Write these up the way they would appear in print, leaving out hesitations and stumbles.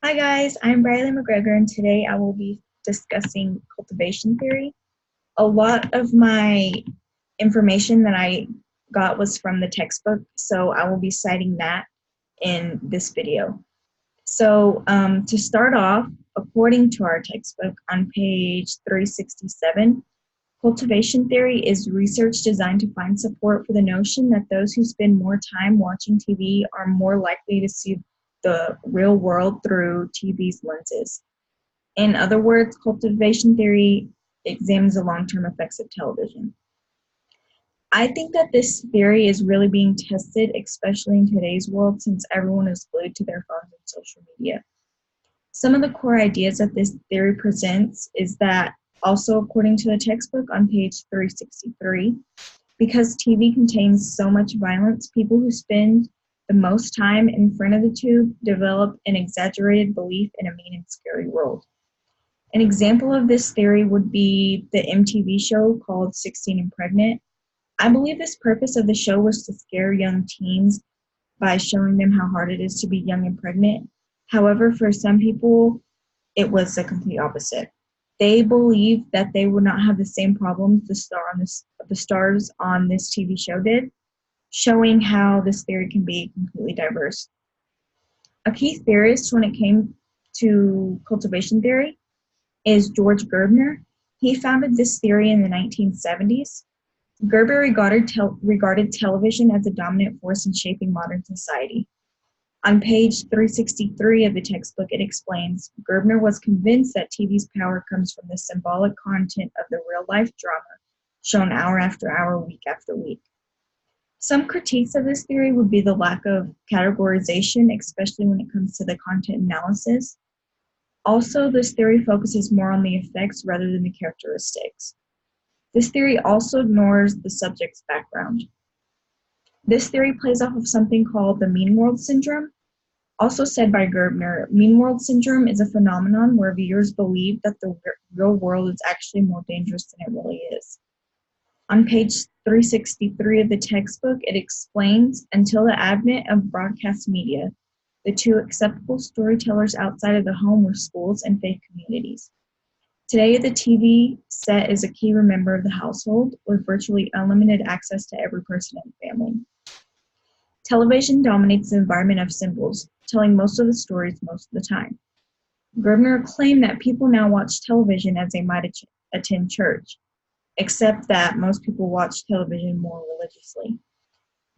Hi guys, I'm Bryleigh MacGregor and today I will be discussing cultivation theory. A lot of my information that I got was from the textbook, so I will be citing that in this video. To start off, according to our textbook on page 367, cultivation theory is research designed to find support for the notion that those who spend more time watching TV are more likely to see the real world through TV's lenses. In other words, cultivation theory examines the long-term effects of television. I think that this theory is really being tested, especially in today's world, since everyone is glued to their phones and social media. Some of the core ideas that this theory presents is that, also according to the textbook on page 363, because TV contains so much violence, people who spend the most time in front of the tube develop an exaggerated belief in a mean and scary world. An example of this theory would be the MTV show called 16 and Pregnant. I believe this purpose of the show was to scare young teens by showing them how hard it is to be young and pregnant. However, for some people, it was the complete opposite. They believed that they would not have the same problems the stars on this TV show did, showing how this theory can be completely diverse. A key theorist when it came to cultivation theory is George Gerbner. He founded this theory in the 1970s. Gerber regarded television as a dominant force in shaping modern society. On page 363 of the textbook, it explains, Gerbner was convinced that TV's power comes from the symbolic content of the real-life drama shown hour after hour, week after week. Some critiques of this theory would be the lack of categorization, especially when it comes to the content analysis. Also, this theory focuses more on the effects rather than the characteristics. This theory also ignores the subject's background. This theory plays off of something called the mean world syndrome. Also said by Gerbner, mean world syndrome is a phenomenon where viewers believe that the real world is actually more dangerous than it really is. On page 363 of the textbook, it explains, until the advent of broadcast media, the two acceptable storytellers outside of the home were schools and faith communities. Today, the TV set is a key member of the household with virtually unlimited access to every person in the family. Television dominates the environment of symbols, telling most of the stories most of the time. Gerbner claimed that people now watch television as they might attend church, except that most people watch television more religiously.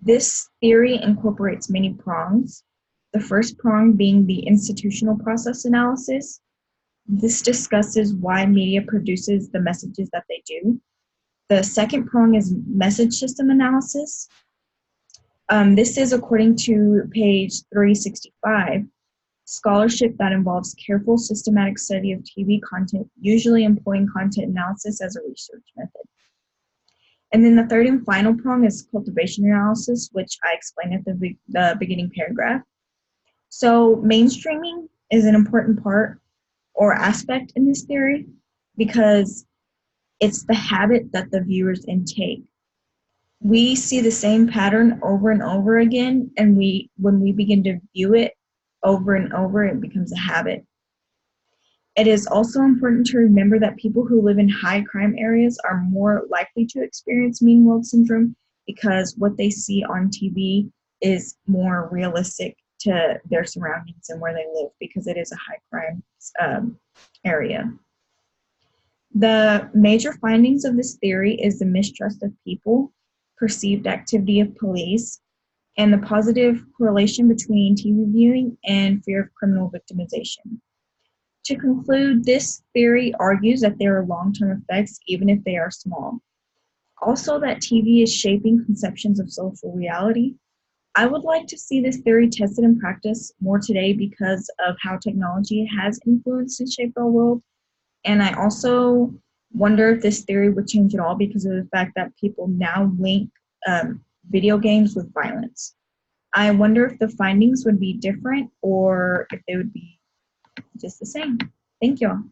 This theory incorporates many prongs, the first prong being the institutional process analysis. This discusses why media produces the messages that they do. The second prong is message system analysis. This is, according to page 365, scholarship that involves careful, systematic study of TV content, usually employing content analysis as a research method. And then the third and final prong is cultivation analysis, which I explained at the beginning paragraph. So mainstreaming is an important part or aspect in this theory because it's the habit that the viewers intake. We see the same pattern over and over again, and when we begin to view it over and over, it becomes a habit. It is also important to remember that people who live in high crime areas are more likely to experience mean world syndrome because what they see on TV is more realistic to their surroundings and where they live because it is a high crime area. The major findings of this theory is the mistrust of people, perceived activity of police, and the positive correlation between TV viewing and fear of criminal victimization. To conclude, this theory argues that there are long-term effects even if they are small. Also, that TV is shaping conceptions of social reality. I would like to see this theory tested in practice more today because of how technology has influenced and shaped our world. And I also wonder if this theory would change at all because of the fact that people now link video games with violence. I wonder if the findings would be different or if they would be just the same. Thank you all.